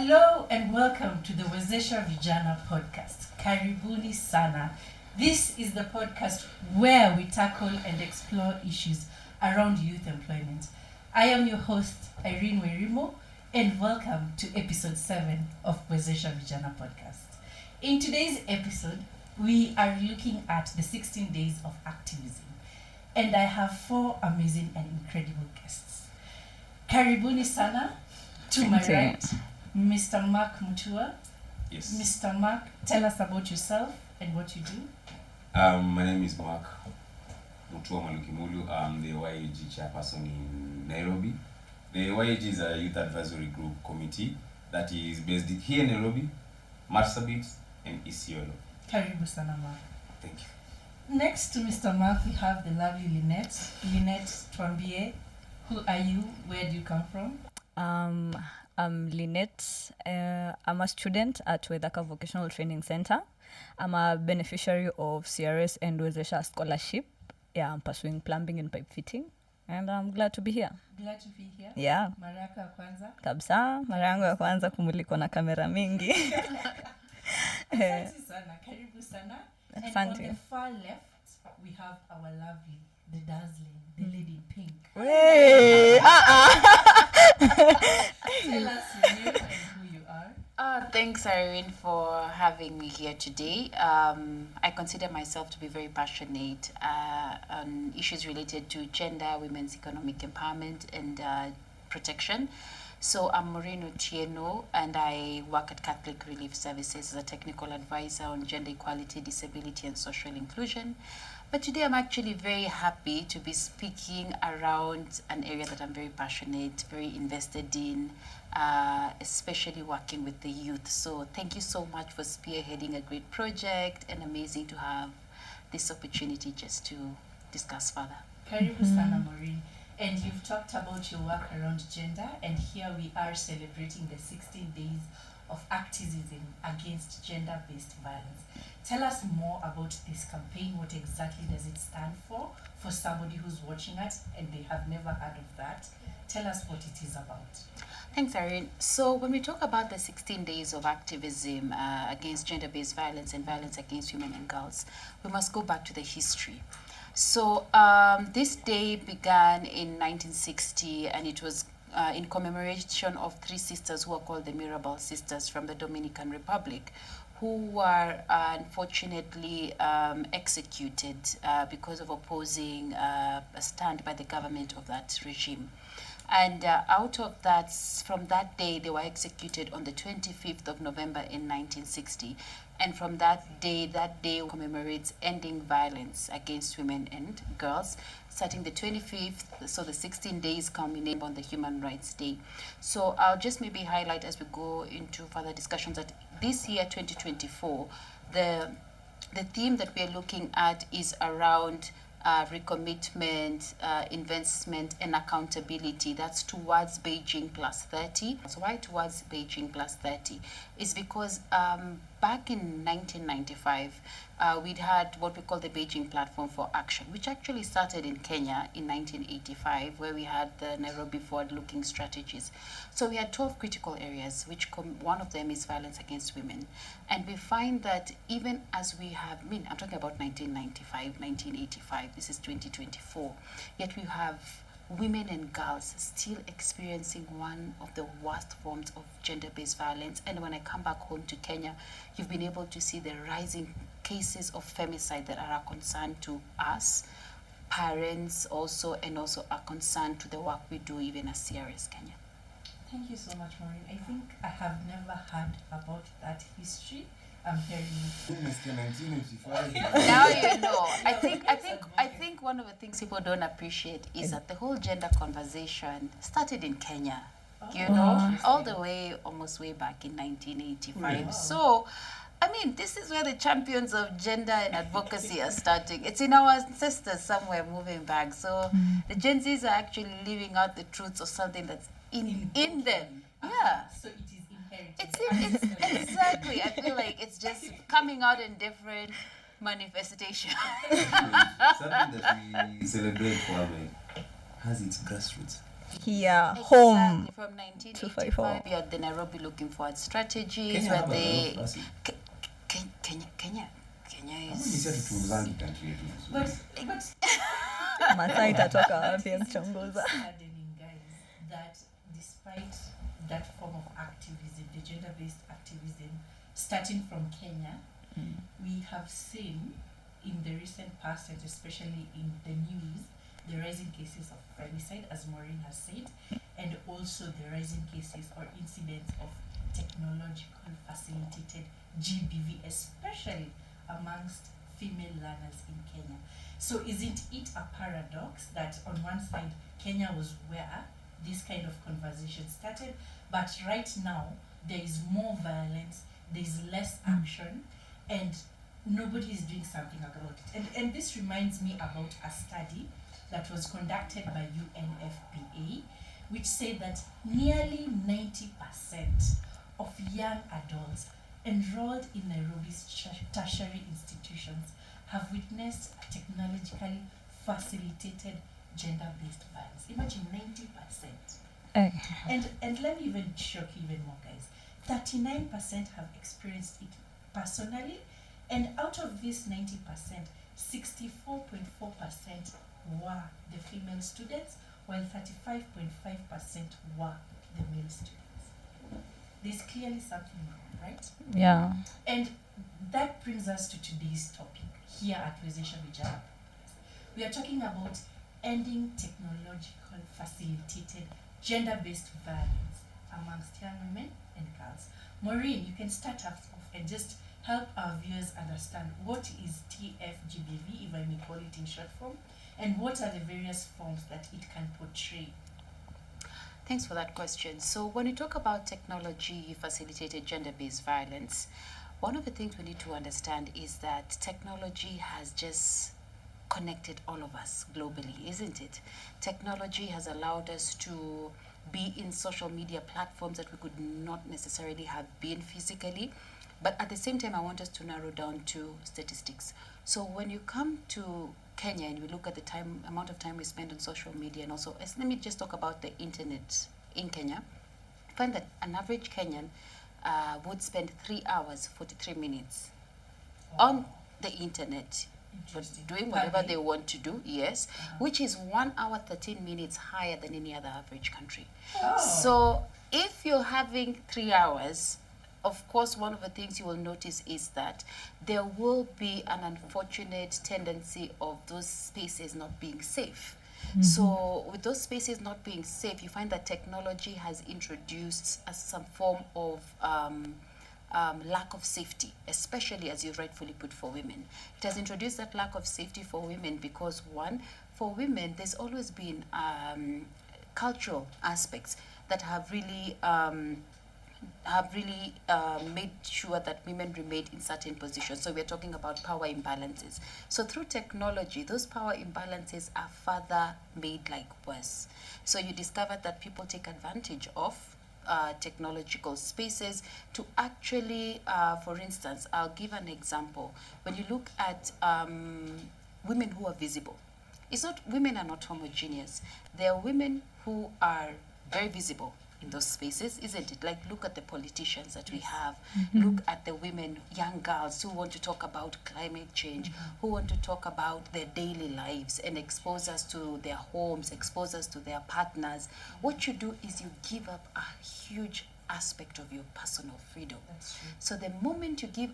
Hello and welcome to the Wezesha Vijana podcast. Karibuni sana. This is the podcast where we tackle and explore issues around youth employment. I am your host, Irene Werimo, and welcome to episode 7 of Wezesha Vijana podcast. In today's episode, we are looking at the 16 days of activism, and I have 4 amazing and incredible guests. Karibuni sana. To my right, Mr. Mark Mutua. Yes. Mr. Mark, tell us about yourself and what you do. My name is Mark Mutua Malukimulu. I'm the YAG chairperson in Nairobi. The YAG is a youth advisory group committee that is based here in Nairobi, Marsabit, and Isiolo. Karibu sana, Mark. Thank you. Next to Mr. Mark, we have the lovely Lynette. Lynette Twambie. Who are you? Where do you come from? I'm Lynette. I'm a student at Wedaka Vocational Training Center. I'm a beneficiary of CRS and Wezesha scholarship. Yeah, I'm pursuing plumbing and pipe fitting, and I'm glad to be here. Glad to be here. Yeah. Mara yako ya kwanza? Kabisa, mara yangu ya kwanza kumulikwa na kamera mingi. Asante sana, karibu sana. And Asante. on the far left, we have our lovely, the dazzling, the lady in pink. Hey, Tell us your name and who you are. Thanks, Irene, for having me here today. I consider myself to be very passionate on issues related to gender, women's economic empowerment, and protection. So I'm Maureen Otieno, and I work at CatholicRelief Services as a technical advisor on gender equality, disability, and social inclusion. But today I'm actually very happy to be speaking around an area that I'm very passionate, very invested in, especially working with the youth. So thank you so much for spearheading a great project, and amazing to have this opportunity just to discuss further. Karibu sana, Maureen. And you've talked about your work around gender, and here we are celebrating the 16 days of activism against gender-based violence. Tell us more about this campaign. What exactly does it stand for somebody who's watching us and they have never heard of that? Tell us what it is about. Thanks, Irene. So when we talk about the 16 days of activism against gender-based violence and violence against women and girls, we must go back to the history. So this day began in 1960, and it was in commemoration of 3 sisters who are called the Mirabal Sisters from the Dominican Republic, who were unfortunately executed because of opposing a stand by the government of that regime. And out of that, from that day, they were executed on the 25th of November in 1960. And from that day commemorates ending violence against women and girls, starting the 25th, so the 16 days culminate on the Human Rights Day. So I'll just maybe highlight as we go into further discussions that this year, 2024, the theme that we're looking at is around recommitment, investment, and accountability. That's towards Beijing Plus 30. So why towards Beijing Plus 30? It's because back in 1995, we'd had what we call the Beijing Platform for Action, which actually started in Kenya in 1985, where we had the Nairobi Forward-Looking Strategies. So we had 12 critical areas, which one of them is violence against women. And we find that even as we have, I'm talking about 1995, 1985, this is 2024, yet we have women and girls still experiencing one of the worst forms of gender-based violence. And when I come back home to Kenya, you've been able to see the rising cases of femicide that are a concern to us, parents also, and also a concern to the work we do even as CRS Kenya. Thank you so much, Maureen. I think I have never heard about that history. I'm hearing Now you know. I think one of the things people don't appreciate is that the whole gender conversation started in Kenya. You know, all the way, almost way back in 1985. Wow. So, this is where the champions of gender and advocacy are starting. It's in our ancestors somewhere moving back. So the Gen Zs are actually living out the truths of something that's in them. Yeah. So it is inherited. It's exactly. I feel like it's just coming out in different manifestations. Something that we celebrate for has its grassroots. here, home. Exactly. From 1985, you had the Nairobi Looking Forward strategies, Kenya where haba they basi. Kenya Hapo ni is. sisi tuuzangi country yetu. But Masaa itatoka wapi But mchunguza? it's saddening, guys, that despite that form of activism, the gender-based activism, starting from Kenya, we have seen in the recent past, and especially in the news, the rising cases of femicide, as Maureen has said, and also the rising cases or incidents of technological facilitated GBV, especially amongst female learners in Kenya. So isn't it a paradox that on one side Kenya was where this kind of conversation started, but right now there is more violence, there is less action, and nobody is doing something about it. And this reminds me about a study that was conducted by UNFPA, which said that nearly 90% of young adults enrolled in Nairobi's tertiary institutions have witnessed a technologically facilitated gender-based violence. Imagine 90%. And let me even shock you even more, guys. 39% have experienced it personally, and out of this 90%, 64.4% were the female students, while 35.5% were the male students. There's clearly something wrong, right? Yeah. And that brings us to today's topic here at Wezesha Vijana. We are talking about ending technological facilitated gender-based violence amongst young women and girls. Maureen, you can start us off and just help our viewers understand what is TFGBV, if I may call it in short form, and what are the various forms that it can portray. Thanks for that question. So when we talk about technology-facilitated gender-based violence, one of the things we need to understand is that technology has just connected all of us globally, isn't it? Technology has allowed us to be in social media platforms that we could not necessarily have been physically. But at the same time, I want us to narrow down to statistics. So when you come to Kenya and we look at the amount of time we spend on social media, and also, let me just talk about the internet in Kenya. I find that an average Kenyan would spend 3 hours, 43 minutes on the internet, doing whatever they want to do, yes, which is 1 hour, 13 minutes higher than any other average country. So if you're having 3 hours, of course, one of the things you will notice is that there will be an unfortunate tendency of those spaces not being safe. So with those spaces not being safe, you find that technology has introduced some form of lack of safety, especially, as you rightfully put, for women. It has introduced that lack of safety for women because, one, for women, there's always been cultural aspects that have really made sure that women remain in certain positions. So we're talking about power imbalances. So through technology, those power imbalances are further made like worse. So you discover that people take advantage of technological spaces to actually, for instance, I'll give an example. When you look at women who are visible, women are not homogeneous. There are women who are very visible in those spaces, isn't it? Like, look at the politicians that we have. Look at the women, young girls who want to talk about climate change, who want to talk about their daily lives and expose us to their homes, expose us to their partners. What you do is you give up a huge aspect of your personal freedom. That's true. So the moment you give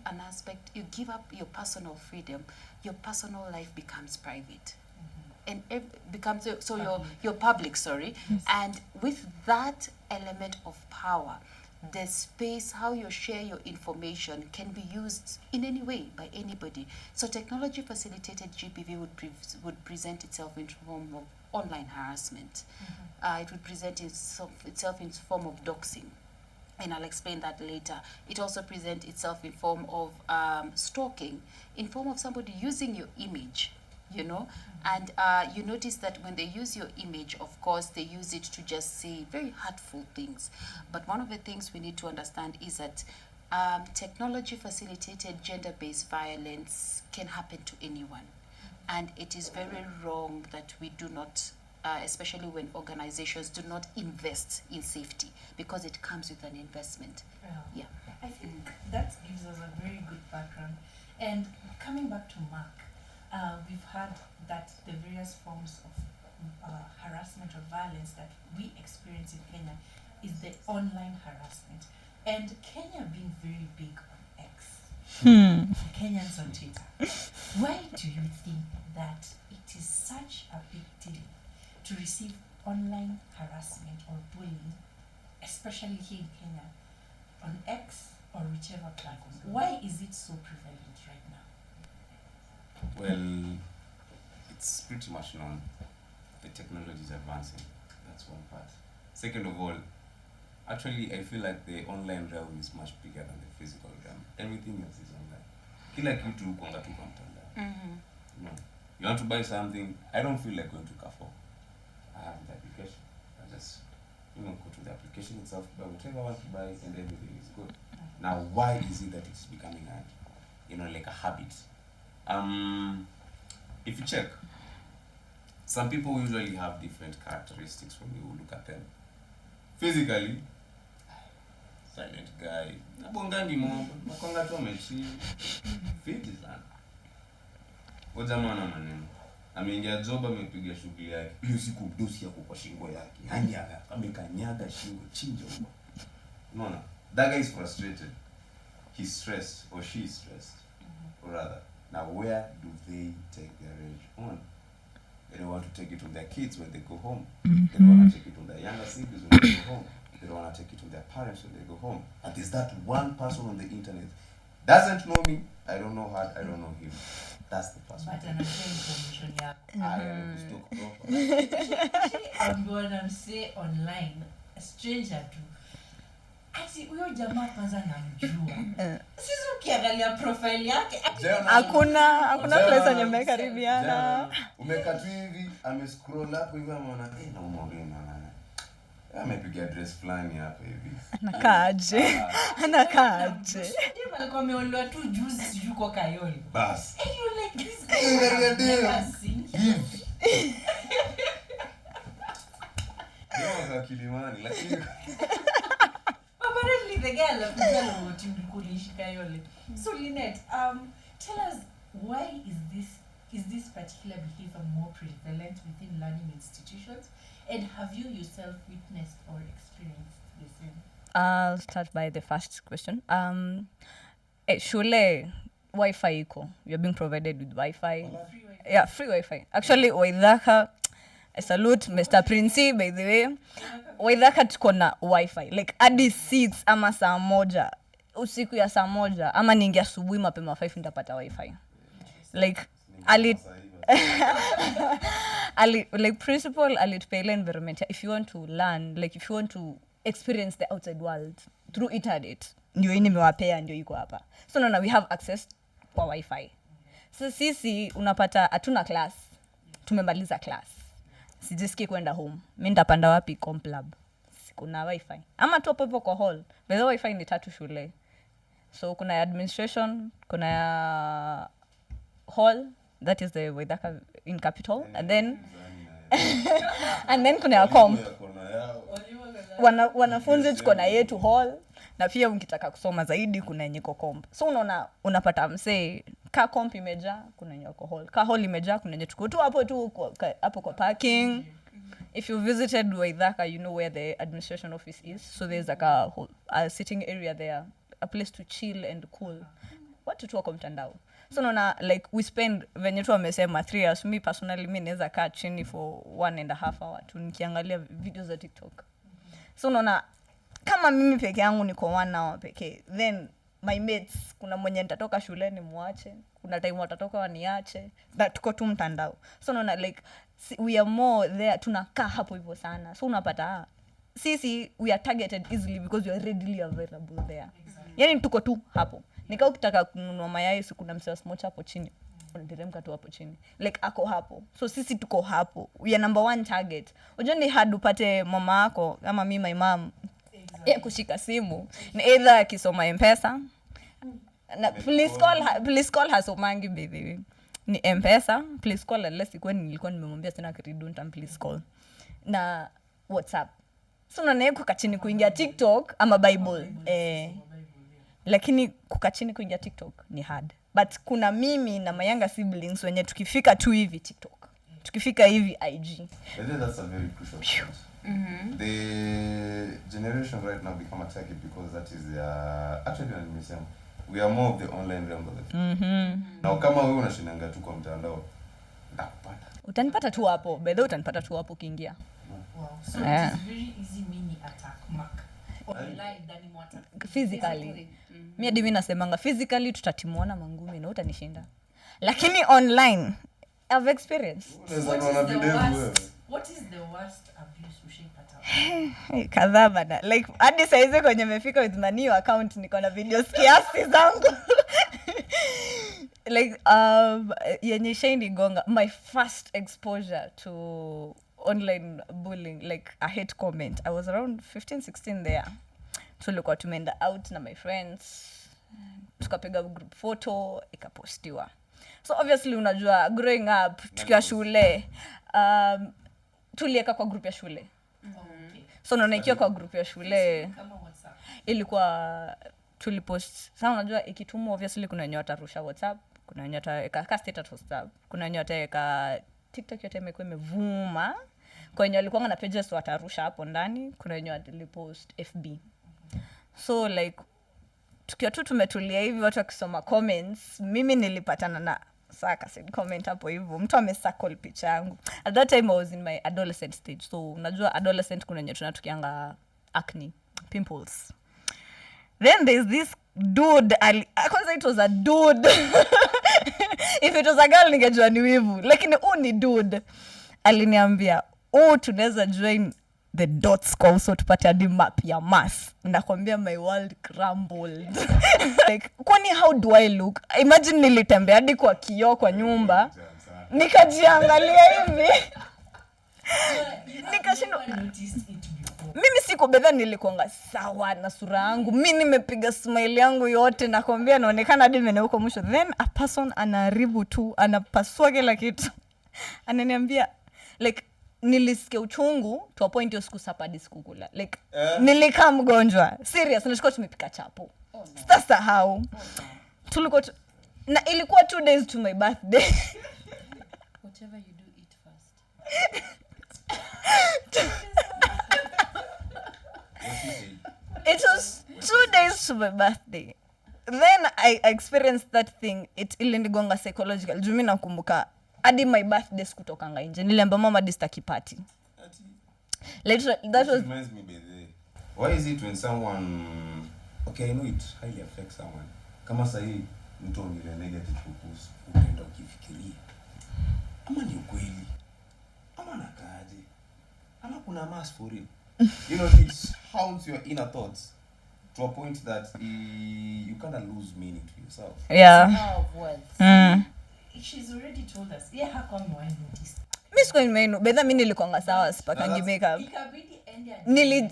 you give up your personal freedom, your personal life becomes private. And it becomes you're public, sorry. Yes. And with that element of power, the space, how you share your information can be used in any way by anybody. So technology facilitated GBV would present itself in form of online harassment. It would present itself in form of doxing, and I'll explain that later. It also presents itself in form of stalking, in form of somebody using your image, and you notice that when they use your image, of course, they use it to just say very hurtful things. But one of the things we need to understand is that technology-facilitated gender-based violence can happen to anyone. And it is very wrong that we do not especially when organizations do not invest in safety, because it comes with an investment. Yeah. I think that gives us a very good background. And coming back to Mark, we've heard that the various forms of harassment or violence that we experience in Kenya is the online harassment. And Kenya being very big on X, Kenyans on Twitter, why do you think that it is such a big deal to receive online harassment or bullying, especially here in Kenya, on X or whichever platform? Why is it so prevalent right now? Well, it's pretty much known. The technology is advancing. That's one part. Second of all, actually, I feel like the online realm is much bigger than the physical realm. Everything else is online. Kila kitu kwanga tu kwa mtandao. You want to buy something, I don't feel like going to Carrefour. I have the application. I just, go to the application itself, buy whatever I want to buy, and everything is good. Now, why is it that it's becoming like a habit? If you check, some people usually have different characteristics when you look at them. Physically, silent guy, nabongani mambo, nakonga tu amechi, fit sana. Ojamana maneno. Ameingia job, amepiga shughuli yake. Hiyo siku dosi yako kwa shingo yake. Yaani amekanyaga shingo chinja huko. Unaona? That guy is frustrated. He's stressed or she is stressed. Or rather, now where do they take their rage on? They don't want to take it on their kids when they go home. They don't want to take it on their younger siblings when they go home. They don't want to take it on their parents when they go home. And there's that one person on the internet. Doesn't know me, I don't know her, I don't know him. That's the person. But anashare information yako. I am stock proper. I'm say online, a stranger tu. Ati huyo jamaa kwanza namjua. Sisi ukiangalia profile yake, hakuna place yenye mmekaribiana. Umekatu hivi, amescroll hapo hivi ameona na umeona. Amepiga address fulani hapa hivi. Anakaaje? Ndio alikuwa ameondoa tu juzi sijui kwa Kayole. Bas. And you like this guy. Ndio Kilimani lakini apparently the girl akujana wote kulishi Kayole. So Lynette, tell us, why is this particular behavior more prevalent within learning institutions? And have you yourself witnessed or experienced the same? I'll start by the first question. Shule Wi-Fi iko. You're being provided with Wi-Fi. Free Wi-Fi. Yeah, free Wi-Fi. Actually, Waithaka, I salute Mr. Princey, by the way. Waithaka tuko na Wi-Fi. Like, hadi seats ama saa moja. Usiku ya saa moja. Ama niingia asubuhi mapema 5 nitapata Wi-Fi. Like, like principal alitupele environment. If you want to learn, like if you want to experience the outside world through internet, ndio ini mewapea ndio iko hapa. So now we have access kwa Wi-Fi. So sisi unapata hatuna class. Tumemaliza class. Sijisikie kwenda home. Mimi nitapanda wapi Complab? Kuna Wi-Fi. Ama tu hapo kwa hall. Bila Wi-Fi ni 3 shule. So kuna administration, kuna hall, that is the Waithaka in capital, and then kuna comp. Wanafunzi tuko na yetu hall, na pia ukitaka kusoma zaidi kuna yenye comp. So unaona unapata msee ka comp imejaa kuna yenye hall, ka hall imejaa kuna yenye tuko tu hapo kwa parking. If you visited Waithaka, you know where the administration office is. So there's like a sitting area there, a place to chill and cool. Watu tu wako mtandao. So naona like we spend venye tu wamesema 3 hours. Me personally mimi naweza kaa chini for 1.5 hours tu nikiangalia videos za TikTok. So naona kama mimi peke yangu niko 1 hour pekee, then my mates kuna mwenye nitatoka shuleni muache, kuna time watatoka waniache, na tuko tu mtandao. So naona like we are more there, tunakaa hapo hivyo sana. So unapata sisi we are targeted easily because we are readily available there. Exactly. Yaani tuko tu hapo. Nikao ukitaka kununua mayai kuna msee smocha hapo chini. Unateremka tu hapo chini. Like ako hapo. So sisi tuko hapo. We are number 1 target. Unajua ni hard upate mama yako kama mimi my mom. Exactly. Ya kushika simu. Ni either akisoma M-Pesa. Na please call her Somangi baby. ni M-Pesa, please call, unless nilikuwa nimemwambia sina credit, please call. Na WhatsApp. So unaona kukaa chini kuingia TikTok ama Bible. Lakini kukaa chini kuingia TikTok ni hard. But kuna mimi na my younger siblings wenye tukifika tu hivi TikTok. Tukifika hivi IG. I think that's a very crucial point. The generation right now become a techie because that is actually an museum. We are more of the online realm of the Now kama wewe unashinanga tu kwa mtandao ndakupata. Utanipata tu hapo. Bedho utanipata tu hapo kiingia. Wow. So it is very easy mini attack Mark. Online than more Physically. Mimi nasemanga physically tutatimuona mangumi na utanishinda. Lakini online I've experienced. What is the worst abuse ushaipata? Kadhaa bana. Like hadi saizi kwenye nimefika with my new account niko na videos kiasi zangu. Like yenye shaini gonga my first exposure to online bullying, like a hate comment. I was around 15-16 there. Tulikuwa tumeenda out na my friends. Tukapiga group photo ikapostiwa. So obviously unajua growing up tukiwa shule tulieka kwa group ya shule. So unaona kwa group ya shule kama WhatsApp ilikuwa tulipost. Sasa unajua ikitumwa obviously kuna wenye watarusha WhatsApp, kuna wenye wataweka status WhatsApp, kuna wenye wataweka TikTok yote imekuwa imevuma. Kwa wenye walikuwa na pages watarusha hapo ndani, kuna wenye walipost FB. So like tukiwa tu tumetulia hivi watu wakisoma comments, mimi nilipatana na saka said comment hapo hivyo. Mtu amesacol picha yangu. At that time I was in my adolescent stage. So unajua adolescent kuna yenye tunatukianga acne, pimples. Then there's this dude, kwanza it was a dude. If it was a girl ningejua ni wivu. Lakini ni dude. Aliniambia, tunaweza join the dots kwa uso tupate hadi map ya Mars. Nakwambia my world crumbled. Like, kwani how do I look? Imagine nilitembea hadi kwa kioo kwa nyumba. Nikajiangalia hivi. Nikashindwa. Mimi sikubedha nilikuanga sawa na sura yangu. Mimi nimepiga smile yangu yote nakwambia naonekana hadi mene huko mwisho. Then a person anaharibu tu, anapasua kila kitu. Ananiambia like nilisikia uchungu to a point yo siku sapadi sikukula. Like nilikaa mgonjwa. Serious, nilikuwa tumepika chapo. Sasa how? Tulikuwa na ilikuwa 2 days to my birthday. Whatever you do, eat fast. It was 2 days to my birthday. Then I experienced that thing. It ilinigonga psychological. Jumi nakumbuka hadi my birthday sikutokanga nje. Niliambia mama distaki party. Like that was reminds me baby. Why is it when someone I know it highly affects someone. Kama sahi mtu ongea negative kuhusu ukienda ukifikiria. Ama ni ukweli. Ama nakaje. Ama kuna mass for it. You know, it haunts your inner thoughts to a point that you kind of lose meaning to yourself. yeah. Power of words. She's already told us. Yeah, how come you noticed? Mimi siko nimeno. Bedha mimi nilikuanga sawa sipakangi makeup. Ikabidi ende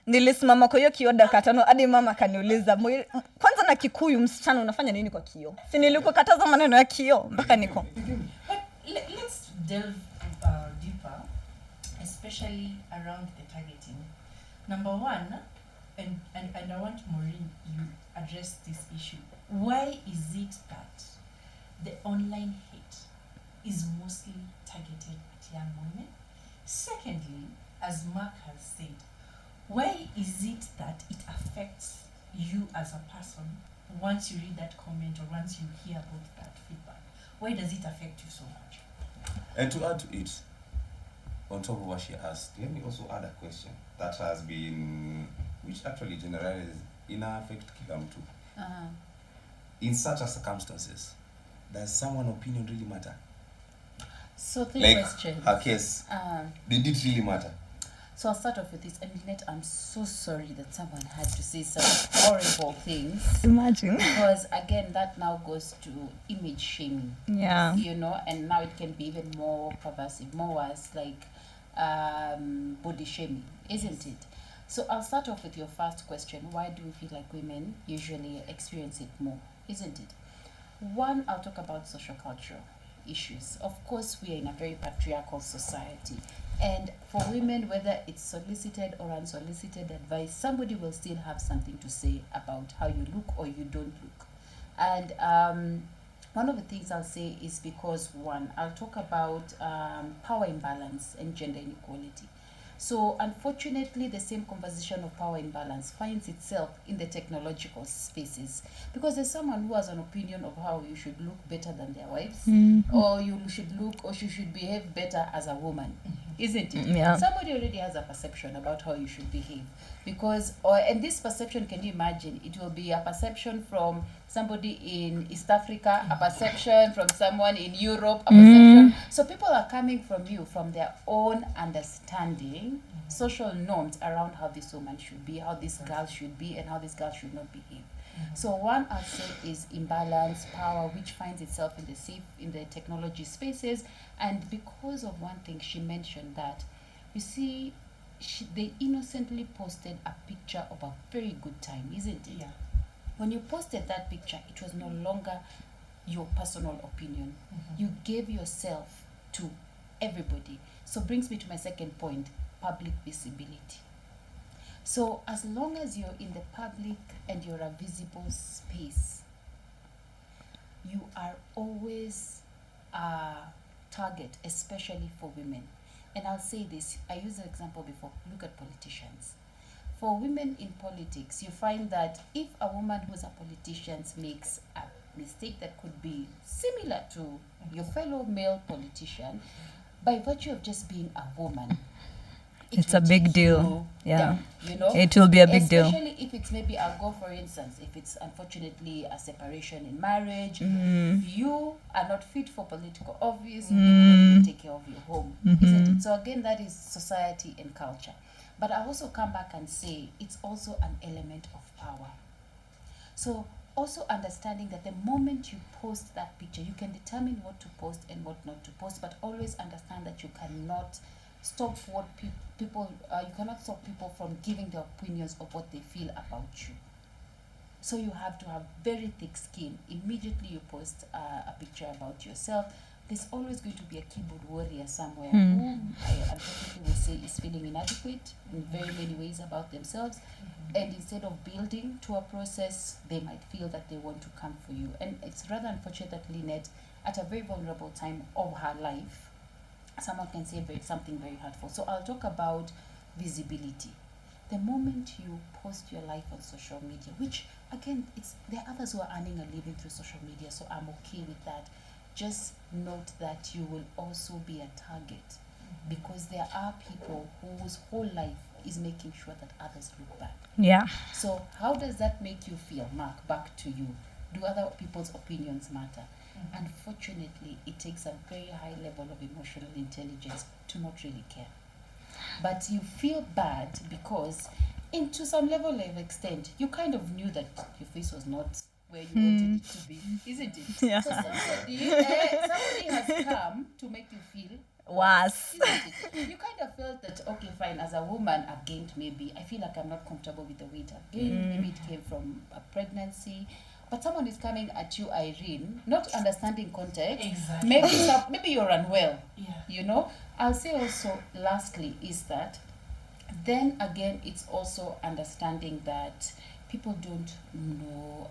Nilisimama kwa hiyo kioo dakika 5 hadi mama kaniuliza kwanza na Kikuyu msichana unafanya nini kwa kioo? Si nilikuwa kataza maneno ya kioo mpaka niko. Let's delve deeper, especially around the targeting. Number one, and I want Maureen you address this issue. Why is it that the online hate is mostly targeted at young women? Secondly, as Mark has said, why is it that it affects you as a person once you read that comment or once you hear about that feedback? Why does it affect you so much? And to add to it, on top of what she asked, let me also add a question that has been, which actually generalizes in affect kila mtu. In such a circumstances, does someone's opinion really matter? So three like questions. Her case, did it really matter? So I'll start off with this. And Lynette, I'm so sorry that someone had to say such horrible things. Imagine. Because again, that now goes to image shaming. Yeah. You know, and now it can be even more pervasive, more worse, like body shaming, isn't it? So I'll start off with your first question. Why do we feel like women usually experience it more, isn't it? One, I'll talk about social cultural issues. Of course, we are in a very patriarchal society. And for women, whether it's solicited or unsolicited advice, somebody will still have something to say about how you look or you don't look. And one of the things I'll say is because, one, I'll talk about power imbalance and gender inequality. So unfortunately, the same conversation of power imbalance finds itself in the technological spaces, because there's someone who has an opinion of how you should look better than their wives, or you should look, or you should behave better as a woman, isn't it? Yeah. Somebody already has a perception about how you should behave, because, and this perception, can you imagine? It will be a perception from somebody in East Africa, a perception from someone in Europe, a perception. So people are coming from you from their own understanding, social norms around how this woman should be, how this girl should be, and how this girl should not behave. So one, I'd say, is imbalance power, which finds itself in the technology spaces. And because of one thing she mentioned, that you see, they innocently posted a picture of a very good time, isn't it? Yeah. When you posted that picture, it was no longer your personal opinion. You gave yourself to everybody. So brings me to my second point, public visibility. So as long as you're in the public and you're a visible space, you are always a target, especially for women. And I'll say this, I used an example before, look at politicians. For women in politics, you find that if a woman who's a politician makes a mistake that could be similar to your fellow male politician, by virtue of just being a woman, It's will a big take deal. you Yeah. down, you know? It will be a big deal. Especially if it's maybe, I'll go for instance, if it's unfortunately a separation in marriage, you are not fit for political office, you don't even take care of your home, isn't it? So again, that is society and culture. But I also come back and say it's also an element of power. So also understanding that the moment you post that picture, you can determine what to post and what not to post, but always understand that you cannot stop what people, you cannot stop people from giving their opinions of what they feel about you. So you have to have very thick skin. Immediately you post a picture about yourself, there's always going to be a keyboard warrior somewhere who I unfortunately will say is feeling inadequate in very many ways about themselves. And instead of building to a process, they might feel that they want to come for you. And it's rather unfortunate that Lynette, at a very vulnerable time of her life, someone can say something very hurtful. So I'll talk about visibility. The moment you post your life on social media, which again, there are others who are earning a living through social media, so I'm okay with that. Just note that you will also be a target, because there are people whose whole life is making sure that others look bad. Yeah. So how does that make you feel, Mark? Back to you. Do other people's opinions matter? Unfortunately, it takes a very high level of emotional intelligence to not really care. But you feel bad because, to some level of extent, you kind of knew that your face was not where you wanted it to be, isn't it? Yeah. So somebody has come to make you feel Was. isn't it? You kind of felt that, okay, fine, as a woman, I've gained maybe. I feel like I'm not comfortable with the weight I've gained. Maybe it came from a pregnancy. But someone is coming at you, Irene, not understanding context. Exactly. Maybe you're unwell. Yeah. You know? I'll say also, lastly, is that then again, it's also understanding that people don't know,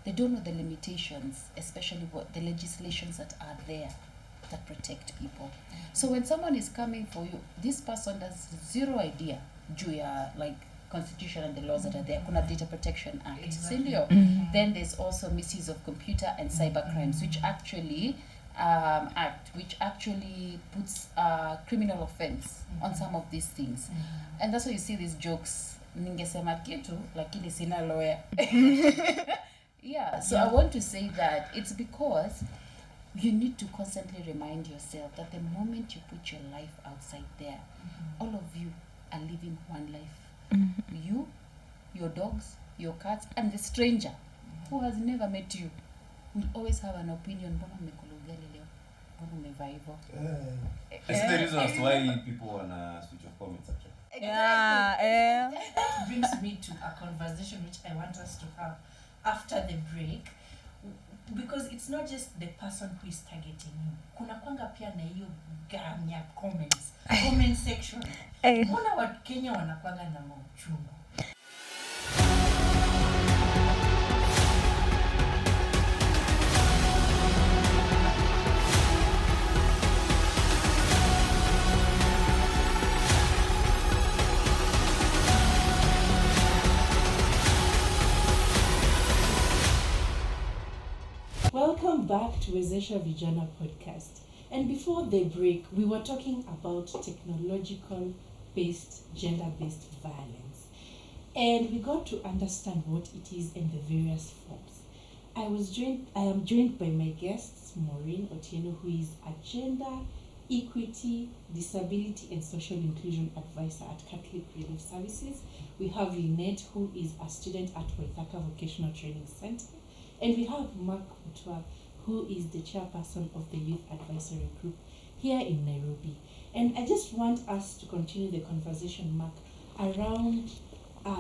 they don't know the limitations, especially what the legislations that are there that protect people. So when someone is coming for you, this person has zero idea juu ya like constitution and the laws that are there. Kuna Data Protection Act, Exactly. sindio? Then there's also misuse of computer and cyber crimes, which actually puts criminal offense on some of these things. And that's why you see these jokes, ningesema kitu lakini sina lawyer. Yeah, so I want to say that it's because you need to constantly remind yourself that the moment you put your life outside there, all of you are living one life. You, your dogs, your cats, and the stranger who has never met you will always have an opinion. Mbona umekula ugali leo? Mbona umevaa hivyo? This is the reason as to why people wanna switch off comment section. That brings me to a conversation which I want us to have after the break. because it's not just the person who is targeting you. Kuna kwanga pia na hiyo gang ya comments, comment section. Mbona watu Kenya wanakwanga na mauchungu? Welcome back to Wezesha Vijana podcast. And before the break, we were talking about technological-based, gender-based violence. And we got to understand what it is and the various forms. I am joined by my guests, Maureen Otieno, who is a gender, equity, disability, and social inclusion advisor at CatholicRelief Services. We have Lynette, who is a student at Waithaka Vocational Training Center. And we have Mark Mutua, who is the chairperson of the Youth Advisory Group here in Nairobi. And I just want us to continue the conversation, Mark, around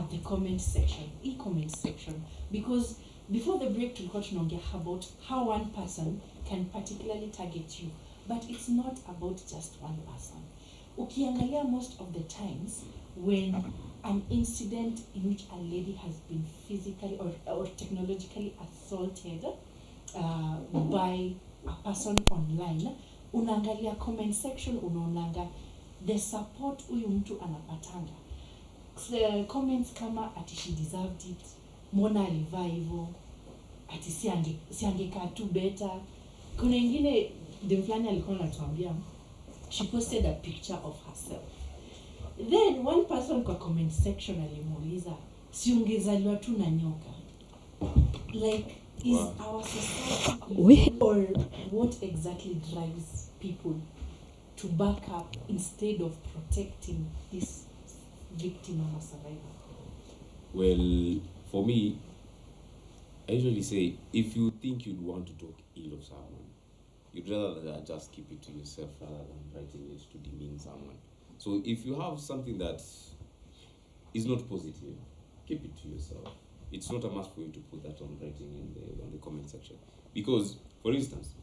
the comment section, e-comment section, because before the break, we got to know about how one person can particularly target you, but it's not about just one person. Ukiangalia most of the times when an incident in which a lady has been physically or technologically assaulted by a person online, unaangalia comment section, unaonanga the support huyu mtu anapatanga. Comments kama ati she deserved it, mbona alivaa hivyo, ati siangekaa tu better. Kuna ingine dem fulani alikuwa anatuambia she posted a picture of herself. Then one person kwa comment section alimuuliza, si ungezaliwa tu na nyoka? Like, is our society or what exactly drives people to back up instead of protecting this victim or survivor? Well, for me, I usually say, if you think you'd want to talk ill of someone, you'd rather just keep it to yourself rather than writing it to demean someone. So if you have something that is not positive, keep it to yourself. It's not a must for you to put that on writing on the comment section. Because, for instance,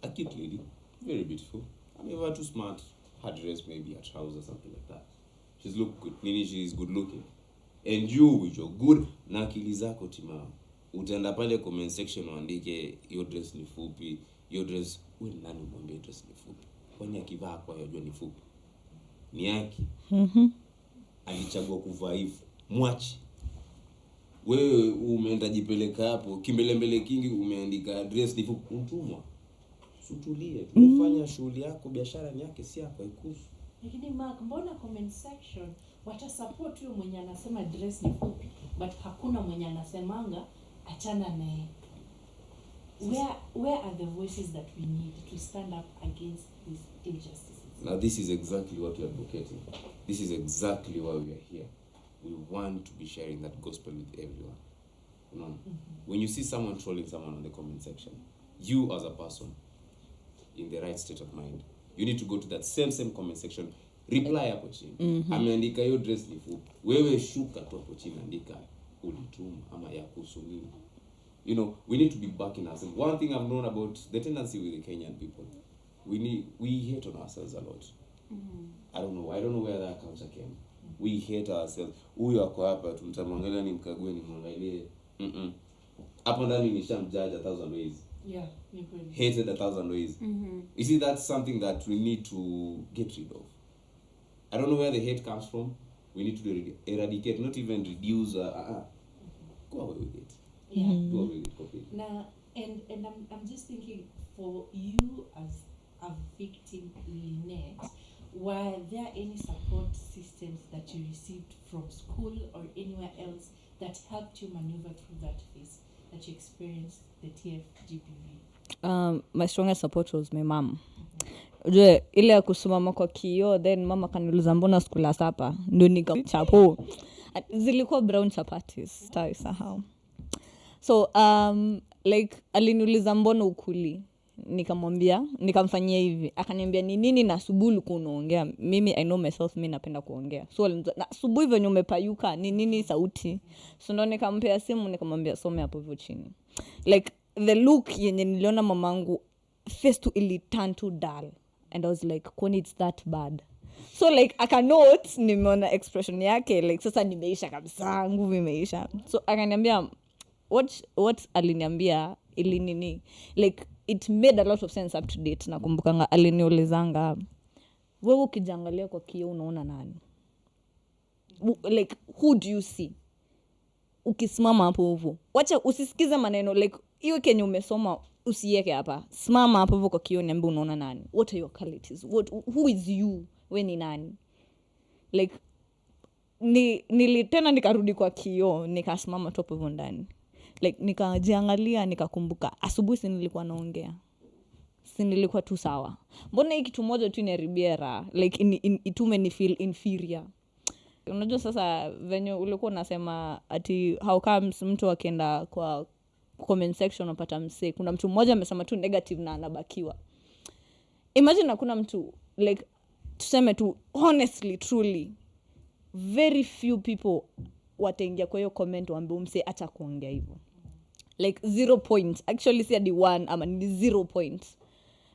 a cute lady, very beautiful, I mean, too smart, her dress maybe, her trousers, something like that. She's look good, meaning she's good looking. And you, with your good na akili zako timamu, utaenda pale comment section uandike your dress ni fupi, your dress, wewe nani umwambie dress ni fupi? Kwani akivaa kwa yajua ni fupi? Ni yake. Alichagua kuvaa hivyo. Mwachi. Wewe umeenda jipeleka hapo, kimbelembele kingi umeandika dress ni fupi, mtumwa. Sutulie, tunafanya shughuli yako, biashara ni yake, si yako, haikuhusu. Lakini Mark, mbona comment section wata support huyo mwenye anasema dress ni fupi, but hakuna mwenye anasemanga achana naye? Where are the voices that we need to stand up against these injustices? Now this is exactly what we are advocating. This is exactly why we are here. We want to be sharing that gospel with everyone. You know, when you see someone trolling someone on the comment section, you as a person in the right state of mind, you need to go to that same comment section, reply hapo chini. Ameandika hiyo dress ni fupi. Wewe shuka tu hapo chini andika ulituma ama ya kusumini. You know, we need to be backing ourselves. One thing I've known about the tendency with the Kenyan people, we hate on ourselves a lot. I don't know where that culture came. We hate ourselves. Huyu ako hapa tumtamwangalia ni mkague ni mwangalie. Hapo ndani nishamjudge 1,000 ways. Yeah, hated 1,000 ways. You see, that's something that we need to get rid of. I don't know where the hate comes from. We need to eradicate, not even reduce. Go away with it. Yeah. Go away with it completely. Now, and I'm just thinking, for you as a victim, Lynette, were there any support systems that you received from school or anywhere else that helped you maneuver through that phase that you experienced the TF-GBV? My strongest support was my mom. Ujue ile ya kusimama kwa kioo, then mama kaniuliza mbona skula sapa, ndio nikachapo. Zilikuwa brown chapatis, sitaisahau. So like aliniuliza mbona ukuli, nikamwambia, nikamfanyia hivi, akaniambia ni nini na asubuhi ulikuwa unaongea? Mimi I know myself, mimi napenda kuongea. So na asubuhi venye umepayuka ni nini sauti? So ndo nikampea simu, nikamwambia some hapo hivyo chini. Like the look yenye niliona mamangu face to ili turn to dull, and I was like, when it's that bad. So like akanote nimeona expression yake like sasa nimeisha kabisa, nguvu imeisha. So akaniambia what aliniambia ili nini, like it made a lot of sense up to date. Nakumbukanga aliniulizanga, wewe ukijangalia kwa kioo unaona nani? Like who do you see? Ukisimama hapo hivyo, wacha usisikize maneno, like hiyo kenye umesoma usiweke hapa. Simama hapo hivyo kwa kioo, niambie unaona nani? What are your qualities? Who is you? Wewe ni nani? Like tena nikarudi kwa kioo, nikasimama tu hapo hivyo ndani, like nikajiangalia, nikakumbuka asubuhi si nilikuwa naongea, si nilikuwa tu sawa. Mbona hiki kitu moja tu inaribiera, like itume ni feel inferior. Unajua sasa venye ulikuwa unasema ati how comes mtu akienda kwa comment section unapata msee, kuna mtu mmoja amesema tu negative na anabakiwa. Imagine hakuna mtu, like tuseme tu honestly truly very few people wataingia kwa hiyo comment waambie msee acha kuongea hivyo. Like 0 points, actually si hadi 1 ama ni 0 points.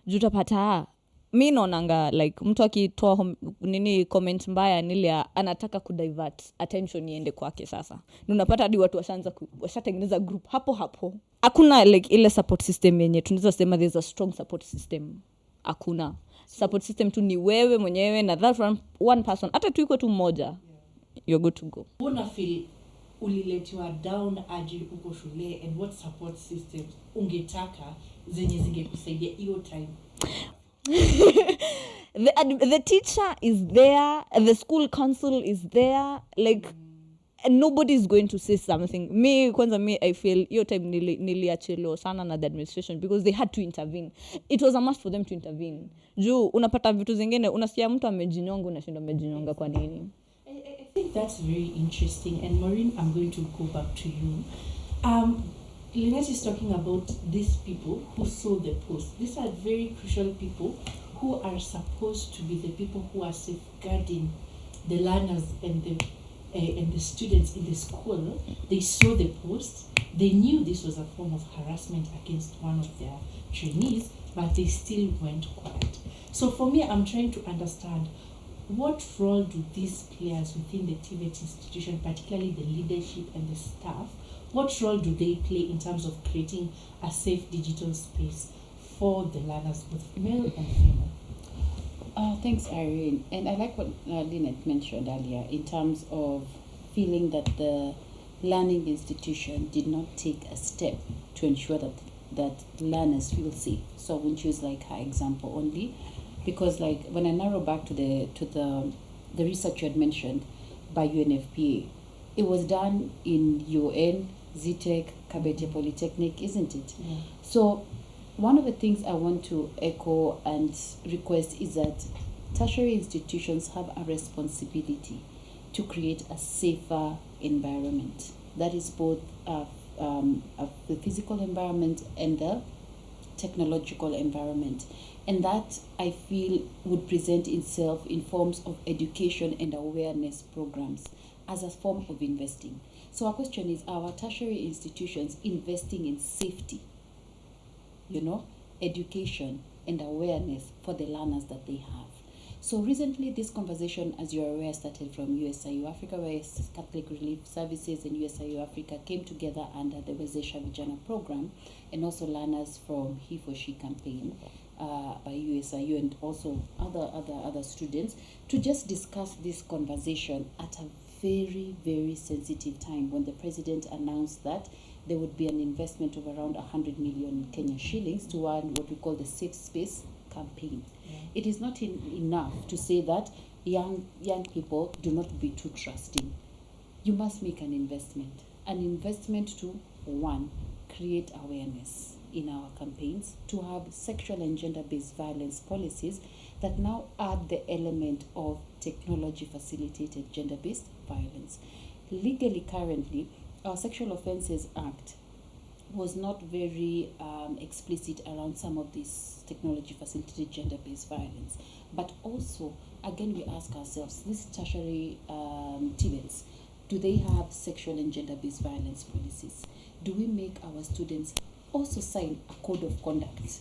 Jutapata mimi naonanga like mtu akitoa nini comment mbaya nilia anataka kudivert attention iende kwake. Sasa unapata hadi watu washatengeneza group hapo. Hakuna like ile support system yenye tunaweza sema there's a strong support system. Hakuna support system, tu ni wewe mwenyewe na that one person, hata tu iko tu mmoja, you're good to go. Una feel uliletiwa down aje uko shule, and what support systems ungetaka zenye zingekusaidia hiyo time? The teacher is there, the school council is there, like and nobody is going to say something. Me I feel your time niliachiliwa sana na the administration because they had to intervene. It was a must for them to intervene. Juu unapata vitu zingine unasikia mtu amejinyonga, unashinda amejinyonga kwa nini? I think that's very interesting, and Maureen, I'm going to go back to you. Lynette is talking about these people who saw the post. These are very crucial people who are supposed to be the people who are safeguarding the learners and the students in the school. They saw the post. They knew this was a form of harassment against one of their trainees, but they still went quiet. So for me, I'm trying to understand, what role do these players within the TVET institution, particularly the leadership and the staff, what role do they play in terms of creating a safe digital space for the learners, both male and female? Thanks, Irene. And I like what Lynette mentioned earlier in terms of feeling that the learning institution did not take a step to ensure that learners feel safe. So I won't use like her example only, because like when I narrow back to the research you had mentioned by UNFPA, it was done in UN, ZTEC, Kabete Polytechnic, isn't it? Yeah. So one of the things I want to echo and request is that tertiary institutions have a responsibility to create a safer environment. That is both the physical environment and the technological environment. And that, I feel, would present itself in forms of education and awareness programs as a form of investing. So our question is, are our tertiary institutions investing in safety, education and awareness for the learners that they have? So recently, this conversation, as you're aware, started from USIU Africa, where CatholicRelief Services and USIU Africa came together under the Wezesha Vijana program, and also learners from He for She campaign by USIU, and also other students, to just discuss this conversation at a very, very sensitive time when the president announced that there would be an investment of around 100 million Kenya shillings toward what we call the Safe Space campaign. Yeah. It is not enough to say that young people do not be too trusting. You must make an investment to, one, create awareness in our campaigns, to have sexual and gender-based violence policies that now add the element of technology-facilitated gender-based violence. Legally, currently, our Sexual Offences Act was not very explicit around some of these technology-facilitated gender-based violence. But also, again, we ask ourselves, these tertiary TVETs, do they have sexual and gender-based violence policies? Do we make our students also sign a code of conduct?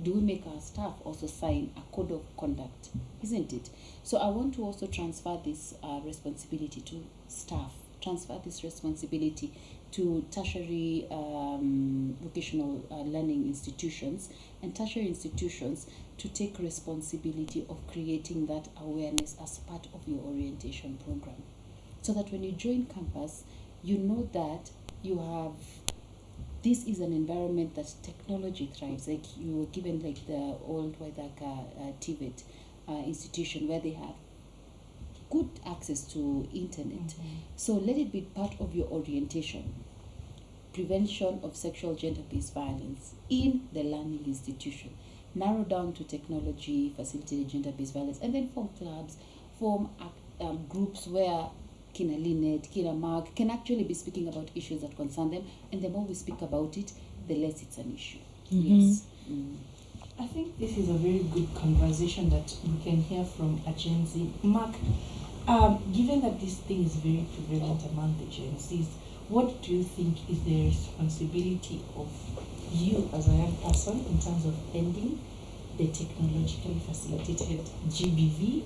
Do we make our staff also sign a code of conduct? Isn't it? So I want to also transfer this responsibility to staff, transfer this responsibility to tertiary vocational learning institutions and tertiary institutions to take responsibility of creating that awareness as part of your orientation program. So that when you join campus, you know that you have, this is an environment that technology thrives. Like you were given like the old Waidaka TVET institution where they have good access to internet. So let it be part of your orientation. Prevention of sexual gender-based violence in the learning institution. Narrow down to technology-facilitated gender-based violence, and then form clubs, form groups where Kina Lynette, Kina Mark can actually be speaking about issues that concern them, and the more we speak about it, the less it's an issue. Yes. I think this is a very good conversation that we can hear from a Gen Z. Mark, given that this thing is very prevalent among the Gen Zs, what do you think is the responsibility of you as a young person in terms of ending the technologically facilitated GBV,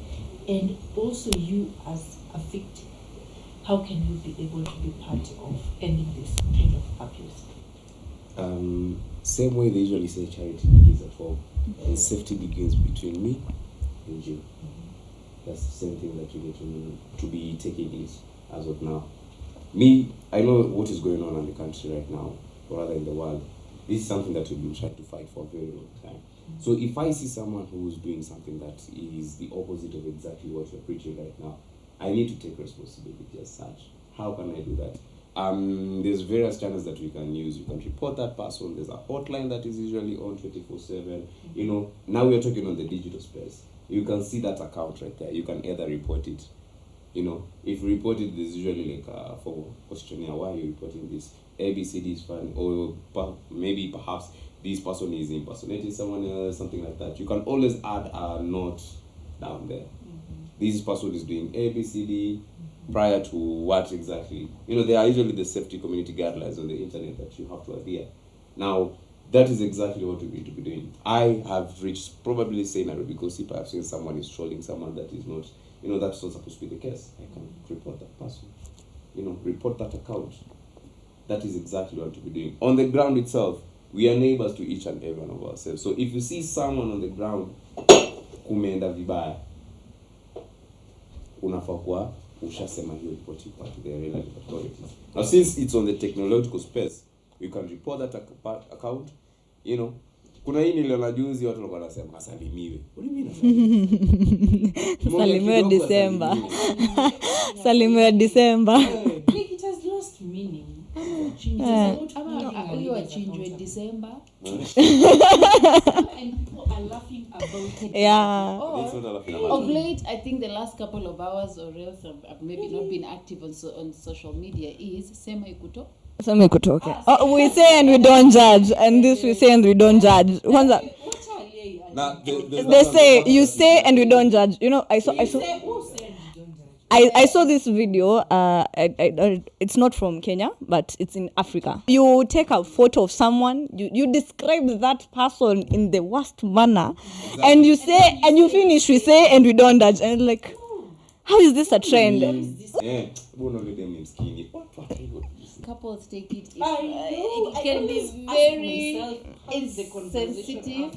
and also you as a victim? How can you be able to be part of ending this kind of abuse? Same way they usually say charity begins at home, and safety begins between me and you. That's the same thing that you need to be taking it as of now. Me, I know what is going on in the country right now, or rather in the world. This is something that we've been trying to fight for a very long time. So if I see someone who's doing something that is the opposite of exactly what you're preaching right now, I need to take responsibility as such. How can I do that? There's various channels that we can use. You can report that person. There's a hotline that is usually on 24/7. You know, now we are talking on the digital space. You can see that account right there. You can either report it. You know, if you report it, there's usually like a form of questionnaire. Why are you reporting this? ABCD is fine, or maybe perhaps this person is impersonating someone else, something like that. You can always add a note down there. This person is doing ABCD prior to what exactly. You know, there are usually the safety community guidelines on the internet that you have to adhere. Now, that is exactly what we're going to be doing. I have reached probably say Nairobi gossip. I've seen someone is trolling someone that is not, you know, that's not supposed to be the case. I can report that person. You know, report that account. That is exactly what we're doing. On the ground itself, we are neighbors to each and every one of ourselves. So if you see someone on the ground kumeenda vibaya, unafaa kuwa ushasema hiyo report to the relevant authorities. Now since it's on the technological space, you can report that account. You know, kuna hii niliona juzi watu walikuwa wanasema asalimiwe. What do you mean Salimiwe December. Salimiwe December. Like it has lost meaning. You are changing December. And people are laughing about it. Yeah. Of late, I think the last couple of hours or else I've maybe not been active on social media is Sema Ikuto. Sema Ikutoke. Oh, we say and we don't judge, and this we say and we don't judge. They say you say and we don't judge. You know, I saw this video. It's not from Kenya, but it's in Africa. You take a photo of someone, you describe that person in the worst manner, exactly. And you say, and you finish, we say, and we don't judge. And like, how is this a trend? Yeah. Couples take it. It can be very insensitive.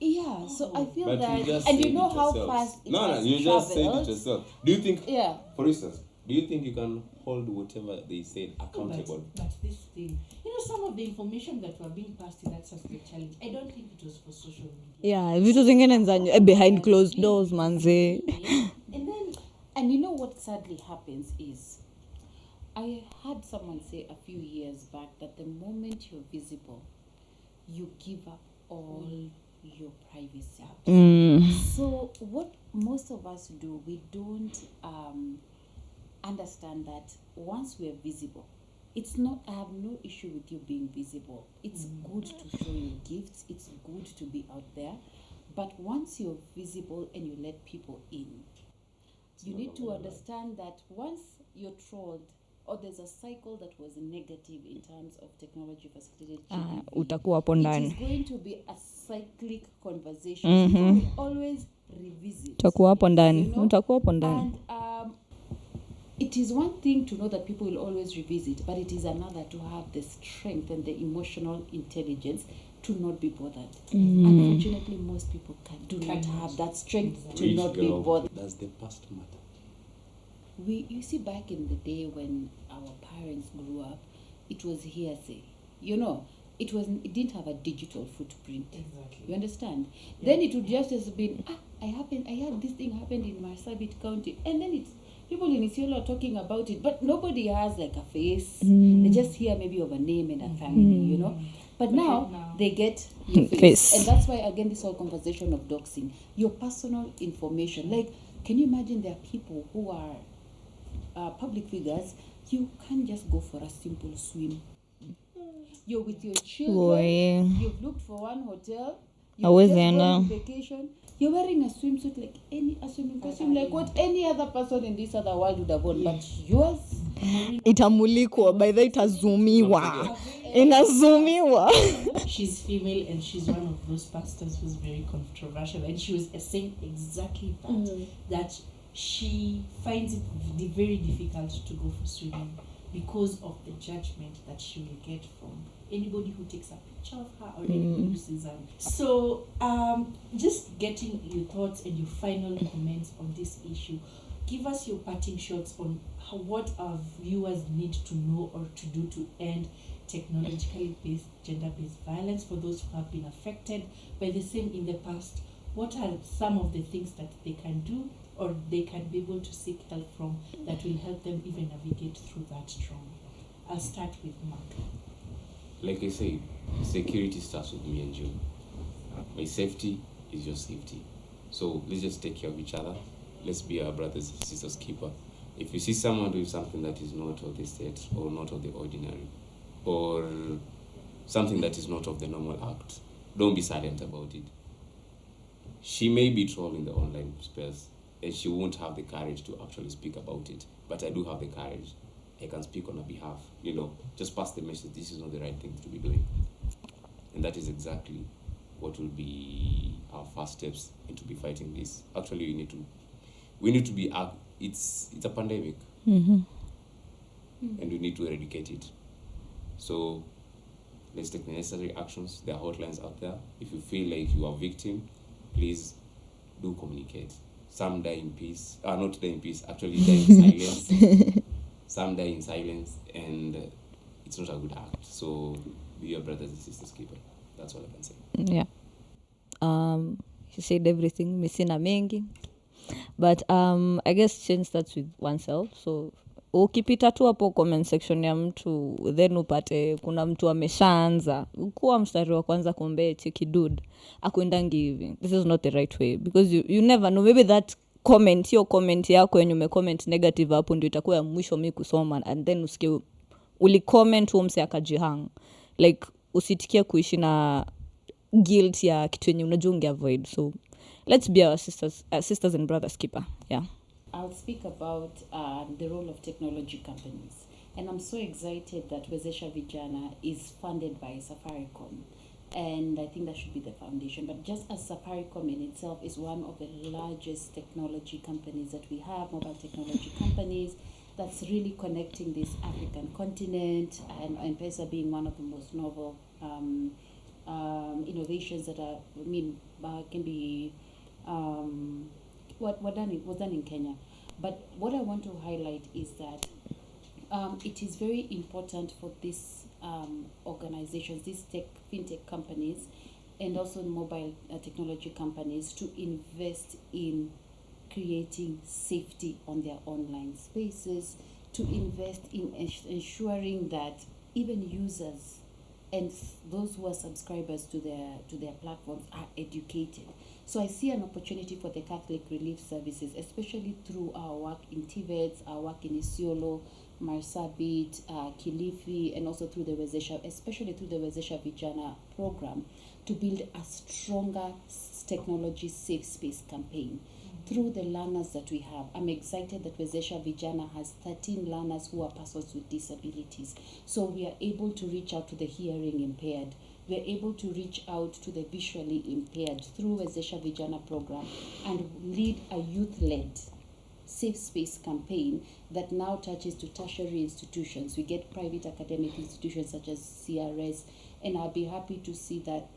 Yeah, so I feel but that, and you know how fast it has you traveled. just said it yourself. Do you think, yeah, for instance, do you think you can hold whatever they said accountable? But this thing, you know, some of the information that were being passed in that suspect challenge, I don't think it was for social media. Yeah, vitu zingine nzanyo behind closed doors, manze. And you know what sadly happens is, I had someone say a few years back that the moment you're visible, you give up all your privacy. So what most of us do, we don't understand that once we're visible, it's not, I have no issue with you being visible. It's good to show your gifts. It's good to be out there. But once you're visible and you let people in, you need to understand that once you're trolled, or there's a cycle that was negative in terms of technology-facilitated GBV, utakuwa hapo it ndani. is going to be a cyclic conversation. People will always revisit. Utakuwa hapo ndani. You know? Utakuwa hapo ndani. And it is one thing to know that people will always revisit, but it is another to have the strength and the emotional intelligence to not be bothered. Unfortunately, most people do not have that strength to not be bothered. Does the past matter? You see, back in the day when our parents grew up, it was hearsay. You know, it didn't have a digital footprint. Exactly. You understand? Yeah. Then it would just have been, I had this thing happened in Marsabit County, and then people in Isiolo are talking about it, but nobody has like a face. They just hear maybe of a name and a family, you know. But now they get your face. And that's why, again, this whole conversation of doxing, your personal information. Like, can you imagine there are people who are public figures? You can't just go for a simple swim. You're with your children. You've looked for one hotel. You've just gone on vacation. You're wearing a swimsuit like a swimming costume, like what any other person in this other world would have worn, but yours. Itamulikwa, by the itazumiwa. Inazumiwa. She's female and she's one of those pastors who's very controversial, and she was saying exactly that, that she finds it very difficult to go for swimming because of the judgment that she will get from anybody who takes a picture of her or anybody who sees her. So just getting your thoughts and your final comments on this issue. Give us your parting shots on what our viewers need to know or to do to end technologically based gender-based violence for those who have been affected by the same in the past. What are some of the things that they can do or they can be able to seek help from that will help them even navigate through that trauma? I'll start with Mark. Like I say, security starts with me and you. My safety is your safety. So let's just take care of each other. Let's be our brothers and sisters keeper. If you see someone doing something that is not of the state or not of the ordinary, or something that is not of the normal act, don't be silent about it. She may be trolling the online space and she won't have the courage to actually speak about it, but I do have the courage. I can speak on her behalf, you know, just pass the message, this is not the right thing to be doing. And that is exactly what will be our first steps into be fighting this. Actually, we need to be, it's a pandemic, and we need to eradicate it. So let's take the necessary actions. There are hotlines out there. If you feel like you are a victim, please do communicate. Some die in peace, not die in peace, actually die in silence. Some die in silence, and it's not a good act. So be your brothers and sisters keeper. That's all I can say. Yeah. He said everything, misina mengi. But I guess change starts with oneself. So ukipita tu hapo comment section ya mtu, then upate kuna mtu ameshaanza kuwa mstari wa kwanza kumbe cheki dude akuendangi hivi, this is not the right way, because you never know, maybe that comment, your comment yako yenye umecomment negative hapo ndio itakuwa ya mwisho mimi kusoma, and then usikie ulicomment huo mse akajihang. Like usitikie kuishi na guilt ya kitu yenye unajua ungeavoid. So let's be our sisters and brothers keeper. Yeah. I'll speak about the role of technology companies. And I'm so excited that Wezesha Vijana is funded by Safaricom. And I think that should be the foundation. But just as Safaricom in itself is one of the largest technology companies that we have, mobile technology companies, that's really connecting this African continent, and M-Pesa being one of the most novel innovations that can be was done in Kenya. But what I want to highlight is that it is very important for these organizations, these fintech companies, and also mobile technology companies to invest in creating safety on their online spaces, to invest in ensuring that even users and those who are subscribers to their platforms are educated. So I see an opportunity for the CatholicRelief services, especially through our work in TVETs, our work in Isiolo, Marsabit, Kilifi, and also through the Wezesha, especially through the Wezesha Vijana program, to build a stronger technology safe space campaign through the learners that we have. I'm excited that Wezesha Vijana has 13 learners who are persons with disabilities. So we are able to reach out to the hearing impaired. We are able to reach out to the visually impaired through Wezesha Vijana program and lead a youth-led safe space campaign that now touches to tertiary institutions. We get private academic institutions such as CRS, and I'll be happy to see that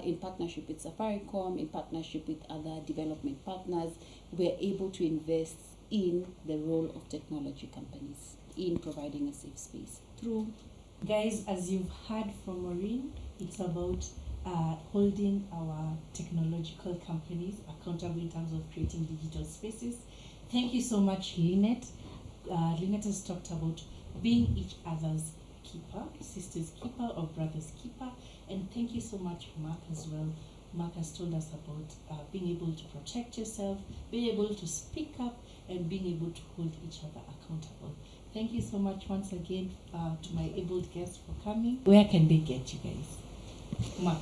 in partnership with Safaricom, in partnership with other development partners, we're able to invest in the role of technology companies in providing a safe space through. Guys, as you've heard from Maureen, it's about holding our technological companies accountable in terms of creating digital spaces. Thank you so much, Lynette. Lynette has talked about being each other's keeper, sister's keeper or brother's keeper. And thank you so much, Mark, as well. Mark has told us about being able to protect yourself, being able to speak up, and being able to hold each other accountable. Thank you so much once again to my able guests for coming. Where can they get you guys? Mark.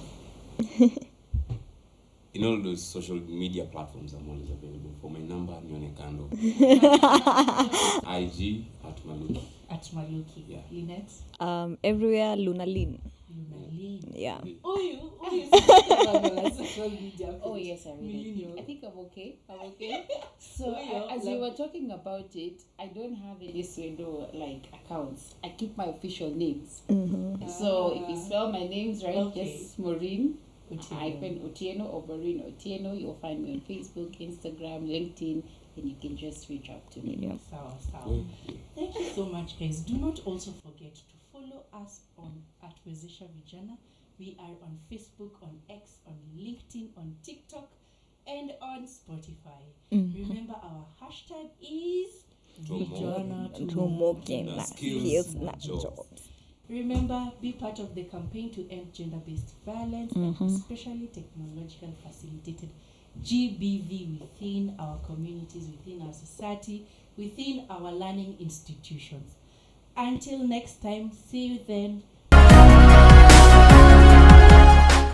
In all those social media platforms, I'm always available. For my number, Nyone Kando. IG at Maluki. At Maluki. Yeah. Lynette. Everywhere, Lunalin. Lunalin. Yeah. Oh, you social media. Oh yes, I really. I think I'm okay. So as you were talking about it, I don't have any pseudo accounts. I keep my official names. Mm-hmm. So if you spell my names right, Okay. just Maureen Otieno or Maureen Otieno, you'll find me on Facebook, Instagram, LinkedIn, and you can just reach out to me. Yeah. Sawa. Thank you so much, guys. Do not also forget to follow us at Wezesha Vijana. We are on Facebook, on X, on LinkedIn, on TikTok, and on Spotify. Remember, our hashtag is Vijana Tumoke skills, not jobs. jobs. Remember, be part of the campaign to end gender-based violence, and especially technological facilitated GBV within our communities, within our society, within our learning institutions. Until next time, see you then.